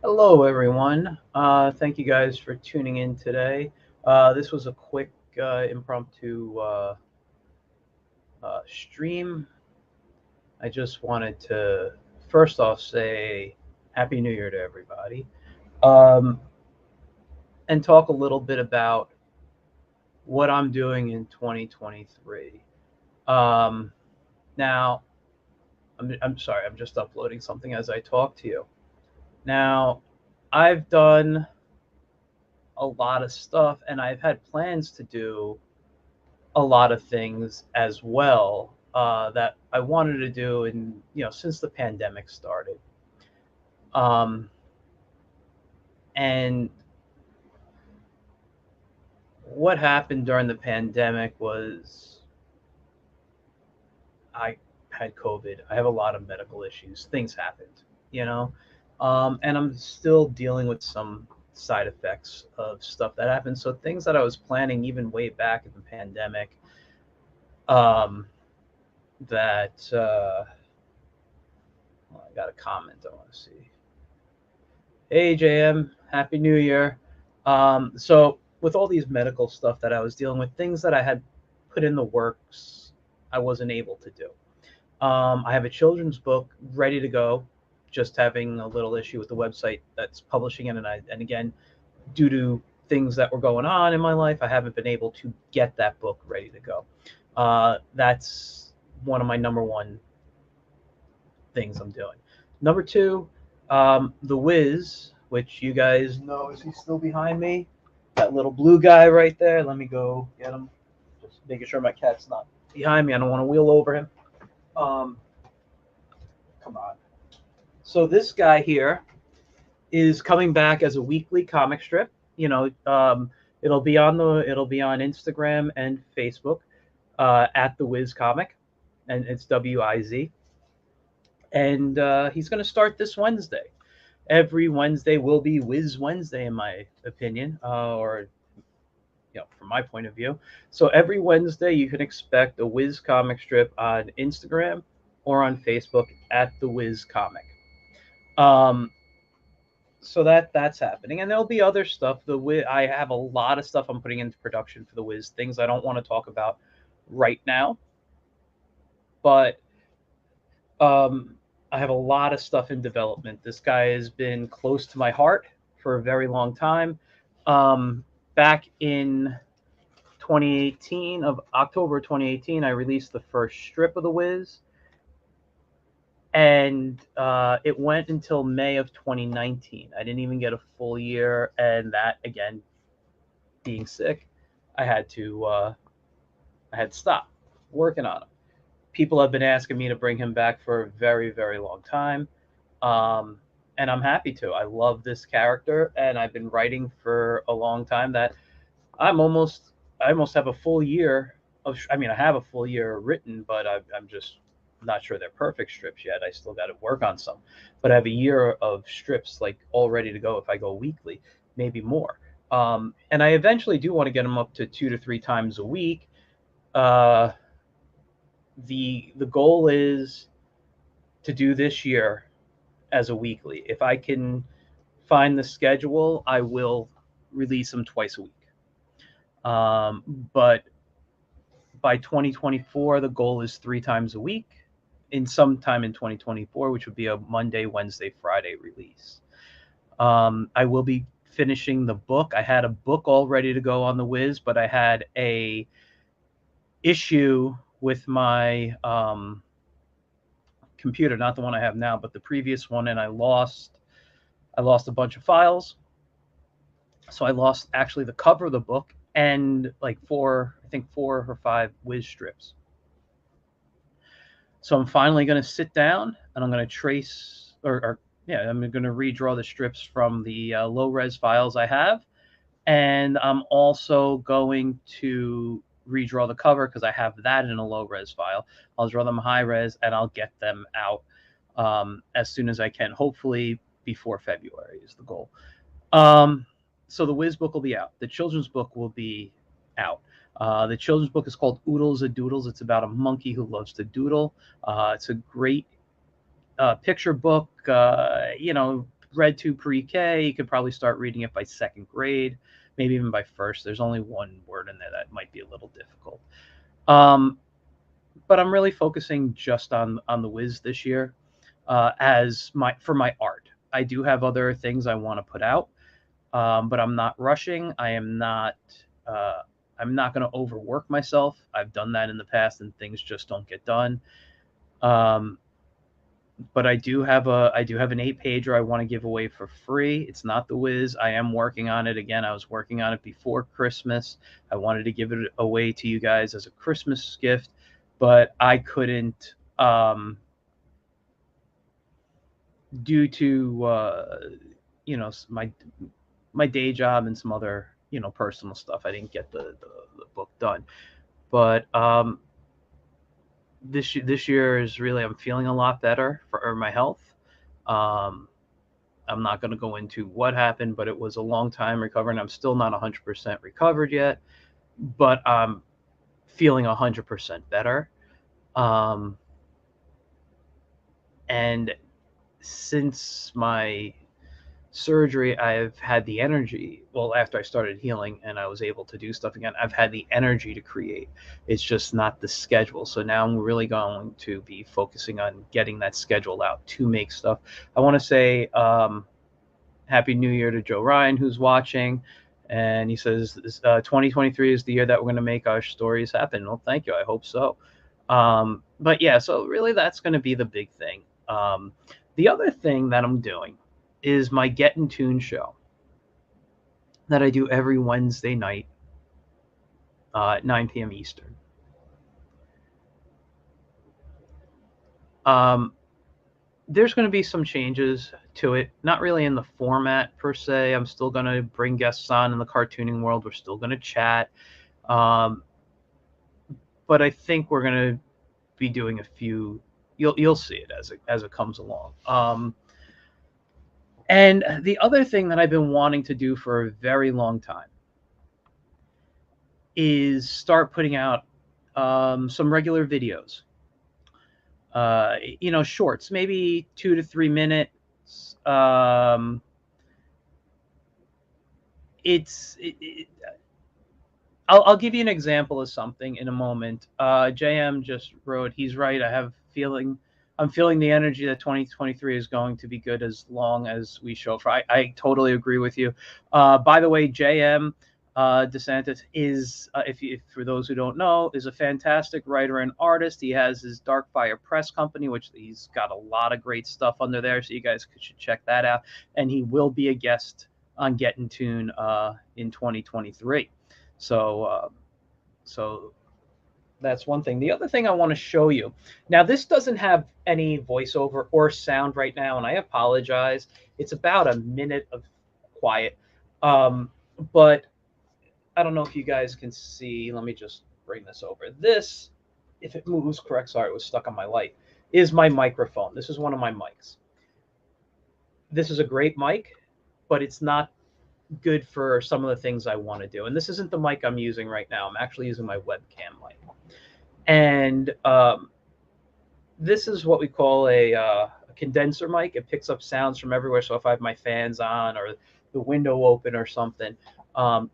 Hello, everyone. Thank you guys for tuning in today. This was a quick impromptu stream. I just wanted to first off say Happy New Year to everybody um, and talk a little bit about what I'm doing in 2023. Um, now, I'm sorry, I'm just uploading something as I talk to you. Now, I've done a lot of stuff and I've had plans to do a lot of things as well that I wanted to do, and since the pandemic started. Um, and what happened during the pandemic was I had COVID. I have a lot of medical issues. Things happened, you know, and I'm still dealing with some side effects of stuff that happened. So things that I was planning even way back in the pandemic, um, that well, I got a comment I want to see. Hey JM, Happy New Year. So with all these medical stuff that I was dealing with, things that I had put in the works, I wasn't able to do. I have a children's book ready to go, just having a little issue with the website that's publishing it, and again, due to things that were going on in my life, I haven't been able to get that book ready to go. That's one of my number one things I'm doing. Number two, The Wiz, which you guys know, is he still behind me? That little blue guy right there. Let me go get him. Just making sure my cat's not behind me. I don't want to wheel over him. Um, Come on. So this guy here is coming back as a weekly comic strip. It'll be on Instagram and Facebook at the Wiz Comic, and it's WIZ. And he's going to start this Wednesday. Every Wednesday will be Wiz Wednesday, in my opinion, or from my point of view. So every Wednesday, you can expect a Wiz comic strip on Instagram or on Facebook at the Wiz Comic. Um, so that's happening, and there'll be other stuff. The Wiz, I have a lot of stuff I'm putting into production for the Wiz. Things I don't want to talk about right now, but um, I have a lot of stuff in development. This guy has been close to my heart for a very long time. Back in 2018, of October 2018, I released the first strip of the Wiz, and it went until May of 2019. I didn't even get a full year, and that again, being sick, I had to stop working on him. People have been asking me to bring him back for a very very long time, um, and I'm happy to. I love this character, and I've been writing for a long time. That I'm almost I almost have a full year of. I mean, I have a full year written, but I'm just not sure they're perfect strips yet. I still got to work on some, but I have a year of strips like all ready to go if I go weekly, maybe more. And I eventually do want to get them up to 2 to 3 times a week. Uh, the goal is to do this year as a weekly. If I can find the schedule, I will release them twice a week. Um, but by 2024, the goal is 3 times a week in sometime in 2024, which would be a Monday, Wednesday, Friday release. I will be finishing the book. I had a book all ready to go on the Wiz, but I had a issue with my computer, not the one I have now, but the previous one, and I lost a bunch of files. So I lost actually the cover of the book and like I think 4 or 5 Wiz strips. So I'm finally going to sit down and I'm going to trace, or yeah, I'm going to redraw the strips from the low res files I have. And I'm also going to redraw the cover because I have that in a low res file. I'll draw them high res and I'll get them out as soon as I can. Hopefully before February is the goal. Um, so the Wiz book will be out. The children's book will be out. The children's book is called Oodles and Doodles. It's about a monkey who loves to doodle. It's a great picture book. read to pre-K, you could probably start reading it by second grade, maybe even by first. There's only one word in there that might be a little difficult. But I'm really focusing just on the Wiz this year, as for my art. I do have other things I want to put out, but I'm not rushing. I'm not going to overwork myself. I've done that in the past, and things just don't get done. But I do have an 8-pager I want to give away for free. It's not the Wiz. I am working on it again. I was working on it before Christmas. I wanted to give it away to you guys as a Christmas gift, but I couldn't, due to my day job and some other personal stuff. I didn't get the book done, but this year is really, I'm feeling a lot better for my health. I'm not going to go into what happened, but it was a long time recovering. I'm still not 100% recovered yet, but I'm feeling 100% better. And since my surgery, I've had the energy. Well, after I started healing and I was able to do stuff again, I've had the energy to create. It's just not the schedule. So now I'm really going to be focusing on getting that schedule out to make stuff. I want to say Happy New Year to Joe Ryan, who's watching. And he says 2023 is the year that we're going to make our stories happen. Well, thank you. I hope so. But yeah, so really that's going to be the big thing. The other thing that I'm doing is my Get in Tune show that I do every Wednesday night at 9 p.m. Eastern. There's going to be some changes to it, not really in the format per se. I'm still going to bring guests on in the cartooning world. We're still going to chat. But I think we're going to be doing a few, you'll see it as it comes along. And the other thing that I've been wanting to do for a very long time is start putting out some regular videos. Shorts, maybe 2 to 3 minutes. I'll give you an example of something in a moment. JM just wrote, he's right. I'm feeling the energy that 2023 is going to be good as long as we show for. I totally agree with you. By the way, JM DeSantis is, for those who don't know, is a fantastic writer and artist. He has his Darkfire Press company, which he's got a lot of great stuff under there, so you guys should check that out. And he will be a guest on Get in Tune in 2023. So that's one thing. The other thing I want to show you. Now, this doesn't have any voiceover or sound right now, and I apologize. It's about a minute of quiet. But I don't know if you guys can see. Let me just bring this over. This, if it moves correct, sorry, it was stuck on my light, is my microphone. This is one of my mics. This is a great mic, but it's not good for some of the things I want to do. And this isn't the mic I'm using right now. I'm actually using my webcam mic. And this is what we call a condenser mic. It picks up sounds from everywhere. So if I have my fans on or the window open or something,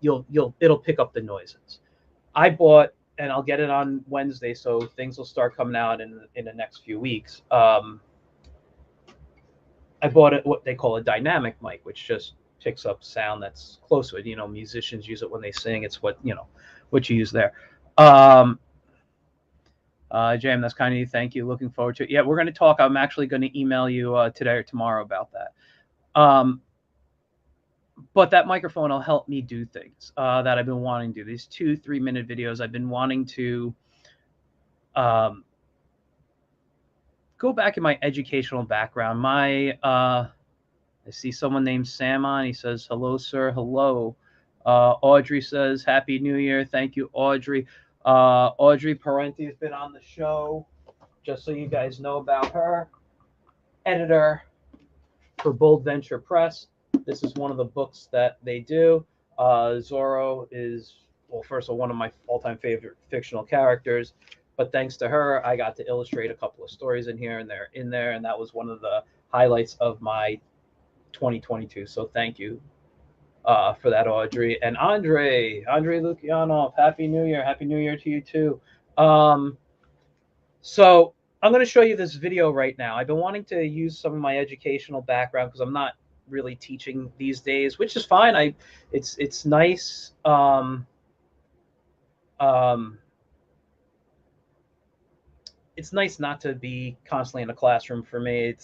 it'll pick up the noises. I bought, and I'll get it on Wednesday, so things will start coming out in the next few weeks. I bought what they call a dynamic mic, which just picks up sound that's close to it. Musicians use it when they sing. It's what you use there. Jam, that's kind of you. Thank you. Looking forward to it. Yeah, we're going to talk. I'm actually going to email you today or tomorrow about that. But that microphone will help me do things that I've been wanting to do. These 2-3 minute videos, I've been wanting to go back in my educational background. I see someone named Sam on. He says, hello, sir. Hello. Audrey says, Happy New Year. Thank you, Audrey. Audrey Parenti has been on the show, just so you guys know about her. Editor for Bold Venture Press. This is one of the books that they do. Zorro is, well, first of all, one of my all-time favorite fictional characters. But thanks to her, I got to illustrate a couple of stories in here, and they're in there. And that was one of the highlights of my 2022. So thank you for that, Audrey. And Andre Lukianov, Happy New Year. Happy New Year to you too. So I'm going to show you this video right now. I've been wanting to use some of my educational background because I'm not really teaching these days, which is fine. It's nice. It's nice not to be constantly in a classroom for me.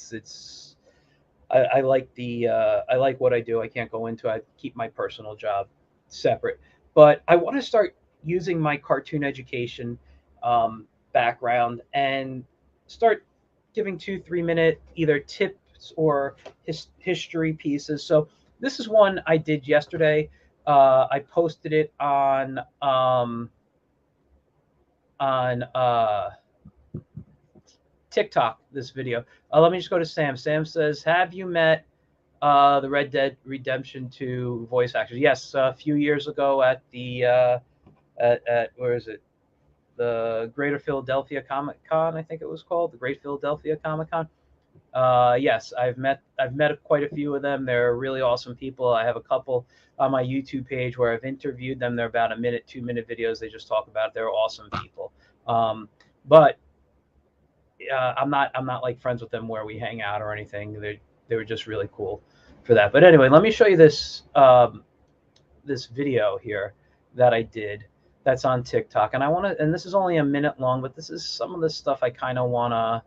I like I like what I do. I can't go into. I keep my personal job separate, but I want to start using my cartoon education background and start giving 2 3 minute either tips or history pieces. So this is one I did yesterday. I posted it on TikTok, this video. Let me just go to Sam. Sam says, have you met the Red Dead Redemption 2 voice actors? Yes, a few years ago at the at where is it? The Greater Philadelphia Comic Con, I think it was called, the Great Philadelphia Comic Con. Yes, I've met quite a few of them. They're really awesome people. I have a couple on my YouTube page where I've interviewed them. They're about a minute, 2 minute videos. They just talk about it. They're awesome people. But I'm not like friends with them where we hang out or anything. They were just really cool for that. But anyway, let me show you this this video here that I did that's on TikTok, and and this is only a minute long, but this is some of the stuff I kind of wanna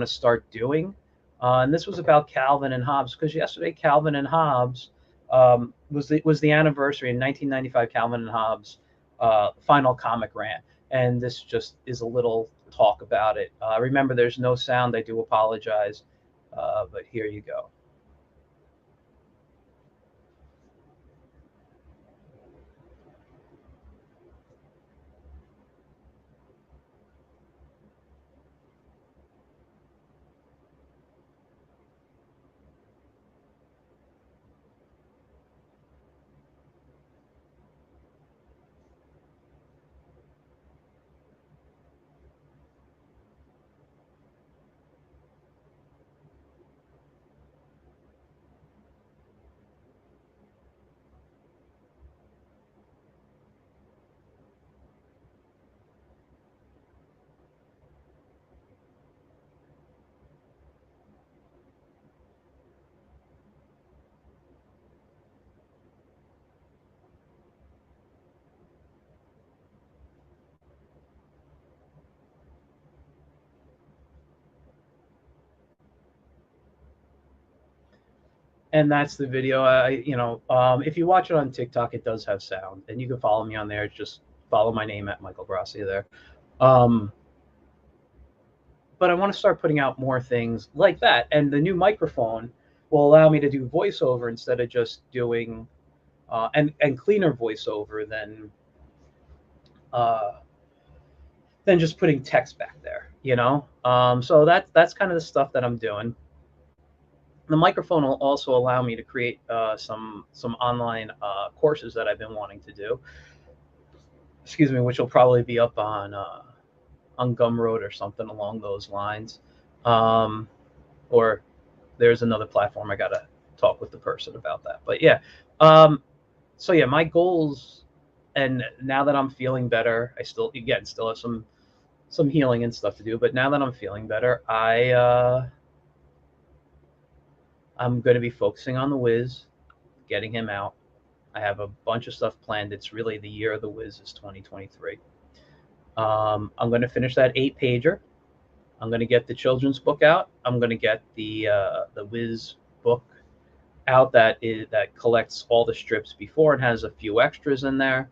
start doing. And this was about Calvin and Hobbes, because yesterday Calvin and Hobbes was the anniversary in 1995. Calvin and Hobbes final comic ran, and this just is a little talk about it. Remember, there's no sound. I do apologize, but here you go. And that's the video. If you watch it on TikTok, it does have sound, and you can follow me on there. Just follow my name at Michael Grassi there. But I want to start putting out more things like that, and the new microphone will allow me to do voiceover instead of just doing and cleaner voiceover than just putting text back there. So that's kind of the stuff that I'm doing. The microphone will also allow me to create some online courses that I've been wanting to do. Excuse me, which will probably be up on Gumroad or something along those lines. Or there's another platform. I gotta talk with the person about that. But yeah, so yeah, my goals, and now that I'm feeling better, I still have some healing and stuff to do. But now that I'm feeling better, I'm going to be focusing on the Wiz, getting him out. I have a bunch of stuff planned. It's really the year of the Wiz is 2023. I'm going to finish that 8-pager. I'm going to get the children's book out. I'm going to get the Wiz book out that collects all the strips before and has a few extras in there.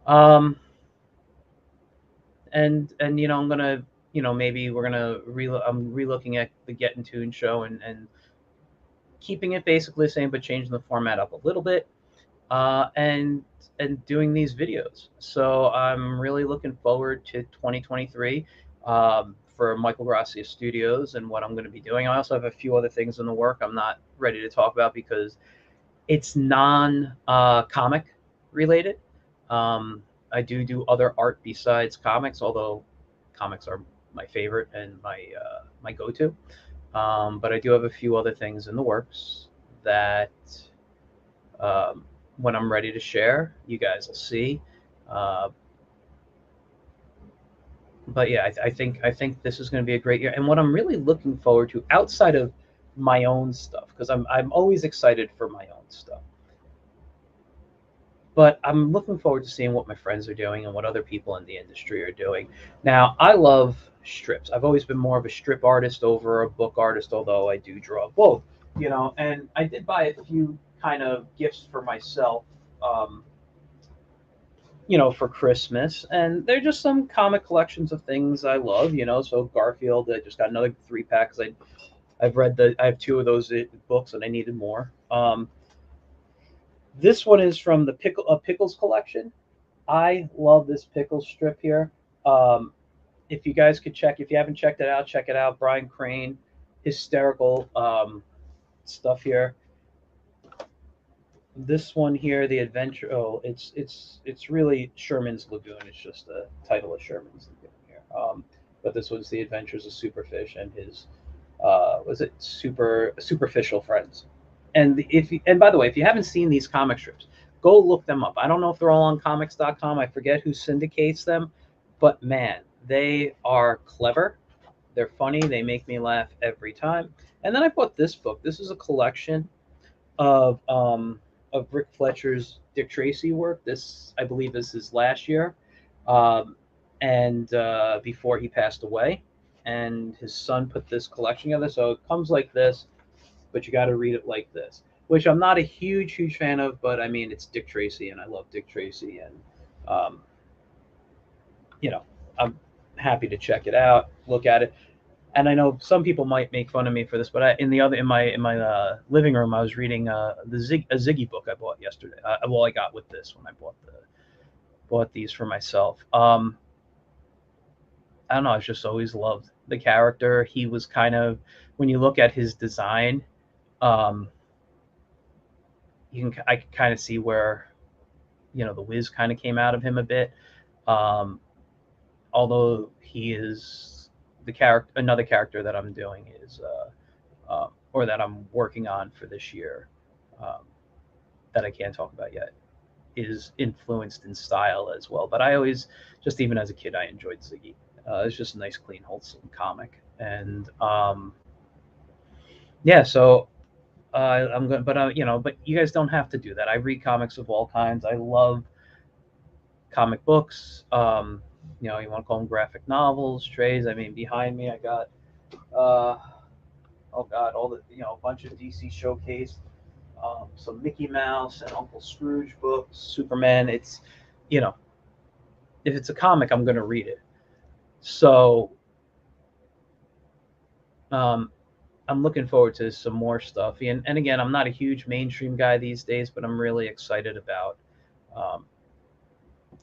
And I'm gonna maybe we're gonna I'm relooking at the Get in Tune show and keeping it basically the same, but changing the format up a little bit, and doing these videos. So I'm really looking forward to 2023 for Michael Grassi Studios and what I'm going to be doing. I also have a few other things in the work I'm not ready to talk about because it's non-comic related. I do other art besides comics, although comics are my favorite and my go-to. But I do have a few other things in the works that when I'm ready to share, you guys will see. Uh, but yeah, I think this is going to be a great year. And what I'm really looking forward to, outside of my own stuff, because I'm always excited for my own stuff, but I'm looking forward to seeing what my friends are doing and what other people in the industry are doing. Now, I love strips. I've always been more of a strip artist over a book artist, although I do draw both. And I did buy a few kind of gifts for myself. Um, for Christmas, and they're just some comic collections of things I love. So Garfield, I just got another 3 pack because I have two of those books and I needed more. This one is from the Pickles collection. I love this Pickles strip here. Um, if you guys could if you haven't checked it out, check it out. Brian Crane, hysterical stuff here. This one here, the adventure. Oh, it's really Sherman's Lagoon. It's just the title of Sherman's Lagoon here. But this was the Adventures of Superfish and his was it superficial friends. And by the way, if you haven't seen these comic strips, go look them up. I don't know if they're all on comics.com. I forget who syndicates them, but man, they are clever. They're funny. They make me laugh every time. And then I bought this book. This is a collection of Rick Fletcher's Dick Tracy work. This, I believe, is his last year, um, and before he passed away. And his son put this collection together, so it comes like this, but you got to read it like this. Which I'm not a huge fan of, but I mean it's Dick Tracy, and I love Dick Tracy, and um, you know I'm happy to check it out, look at it. And I know some people might make fun of me for this, but in my living room, I was reading a Ziggy book I bought yesterday. I got with this when I bought these for myself. I don't know. I just always loved the character. He was kind of, when you look at his design, um, I can kind of see where the Wiz kind of came out of him a bit. Um, Although he is another character that I'm doing is. Or that I'm working on for this year, um, that I can't talk about yet, is influenced in style as well. But I always, just even as a kid, I enjoyed Ziggy. It's just a nice, clean, wholesome comic, and yeah. So I'm going, but you guys don't have to do that. I read comics of all kinds. I love comic books. You want to call them graphic novels, trays. I mean, behind me, I got. Oh God, all the a bunch of DC showcase, some Mickey Mouse and Uncle Scrooge books, Superman. It's you know, if it's a comic, I'm going to read it. So um, I'm looking forward to some more stuff. And again, I'm not a huge mainstream guy these days, but I'm really excited about um,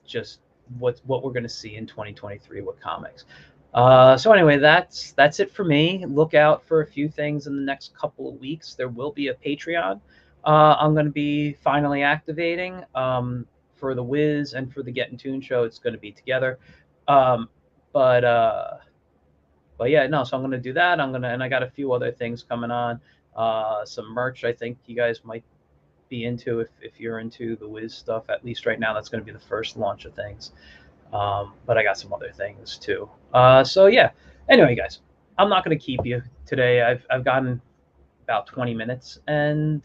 just what we're going to see in 2023 with comics. So anyway, that's it for me. Look out for a few things in the next couple of weeks. There will be a Patreon. I'm going to be finally activating for the Wiz and for the Get in Tune show. It's going to be together, um, but yeah, no. So I'm going to do that. And I got a few other things coming on. Some merch. I think you guys might be into if you're into the Wiz stuff. At least right now, that's going to be the first launch of things. But I got some other things too. So yeah. Anyway, guys, I'm not going to keep you today. I've gotten about 20 minutes, and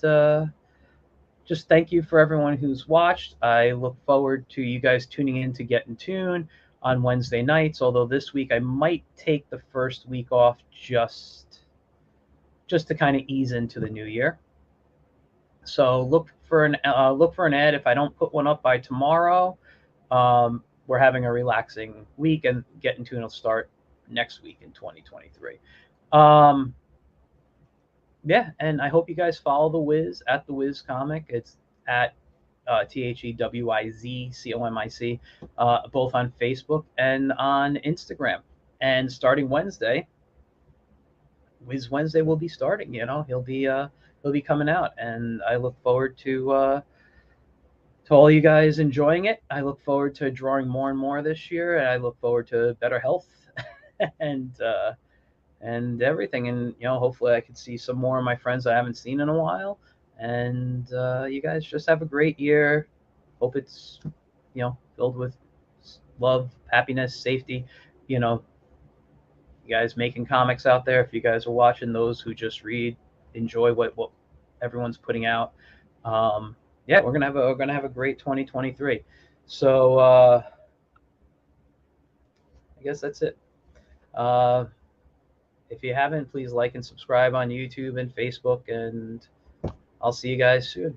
just thank you for everyone who's watched. I look forward to you guys tuning in to Get in Tune on Wednesday nights. Although this week I might take the first week off just to kind of ease into the new year. So look for an ad. If I don't put one up by tomorrow, we're having a relaxing week, and Get in Tune will start next week in 2023. Yeah, and I hope you guys follow the Wiz at the Wiz Comic. It's at TheWizComic, both on Facebook and on Instagram. And starting Wednesday, Wiz Wednesday will be starting. He'll be coming out, and I look forward to all you guys enjoying it. I look forward to drawing more and more this year, and I look forward to better health and everything. And hopefully I can see some more of my friends I haven't seen in a while, And you guys just have a great year. Hope it's, filled with love, happiness, safety. You know, you guys making comics out there, if you guys are watching, those who just read, enjoy what everyone's putting out. Yeah, we're gonna have a great 2023. So I guess that's it. Uh, if you haven't, please like and subscribe on YouTube and Facebook, and I'll see you guys soon.